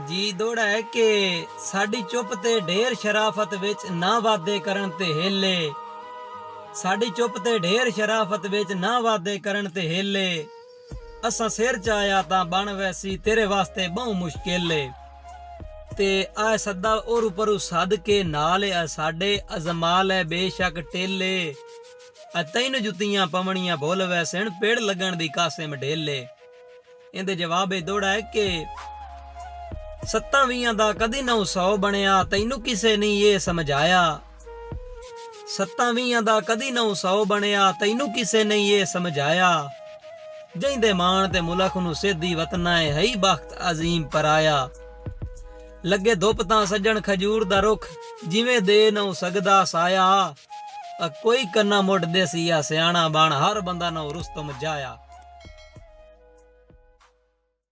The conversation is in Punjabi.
ਜੀ ਦੋੜਾ ਹੈ ਕਿ ਸਾਡੀ ਚੁੱਪ ਤੇ ਢੇਰ ਸ਼ਰਾਫਤ ਵਿੱਚ ਨਾ ਵਾਦੇ ਕਰਨ ਤੇ ਹਿੱਲੇ। ਸਾਡੀ ਚੁੱਪ ਤੇ ਢੇਰ ਸ਼ਰਾਫਤ ਵਿੱਚ ਨਾ ਵਾਦੇ ਕਰਨ ਤੇ ਹਿੱਲੇ। ਅਸਾਂ ਸਿਰ ਚ ਆਇਆ ਤਾਂ ਬਣ ਵੈਸੀ ਤੇਰੇ ਵਾਸਤੇ ਬਹੁ ਮੁਸ਼ਕਿਲ ਏ। ਤੇ ਆ ਸੱਦਾ ਔਰੂ ਪਰੂ ਸੱਦ ਕੇ ਨਾਲ ਆ ਸਾਡੇ ਅਜ਼ਮਾਲ ਹੈ ਬੇਸ਼ੱਕ ਟੇਲੇ। ਤੈਨੂੰ ਜੁੱਤੀਆਂ ਪਵਣੀਆਂ ਭੁੱਲ ਵੈਸਣ ਪੇੜ ਲੱਗਣ ਦੀ ਕਾਸਿਮ ਢੇਲੇ। ਇਹਦੇ ਜਵਾਬ ਦੋੜਾ ਹੈ ਕਿ 27 ਦਾ ਕਦੀ 900 ਬਣਿਆ ਤੈਨੂੰ ਕਿਸੇ ਨਹੀਂ ਇਹ ਸਮਝਾਇਆ। 27 ਦਾ ਕਦੀ 900 ਬਣਿਆ ਤੈਨੂੰ ਕਿਸੇ ਨੇ ਇਹ ਸਮਝਾਇਆ। ਜਿੰਦੇ ਮਾਣ ਤੇ ਮੁਲਕ ਨੂੰ ਸਿੱਧੀ ਵਤਨਾ ਹੈ ਹੀ ਬਖਤ ਅਜ਼ੀਮ ਪਰਾਇਆ। ਲੱਗੇ ਧੁੱਪ ਤਾਂ ਸੱਜਣ ਖਜੂਰ ਦਾ ਰੁੱਖ ਜਿਵੇਂ ਦੇ ਨਾ ਸਕਦਾ ਸਾਇਆ। ਕੋਈ ਕੰਨਾ ਮੁੱਢ ਦੇ ਸੀ ਆ ਸਿਆਣਾ ਬਣ ਹਰ ਬੰਦਾ ਨਾ ਰੁਸਤਮ ਜਾਇਆ।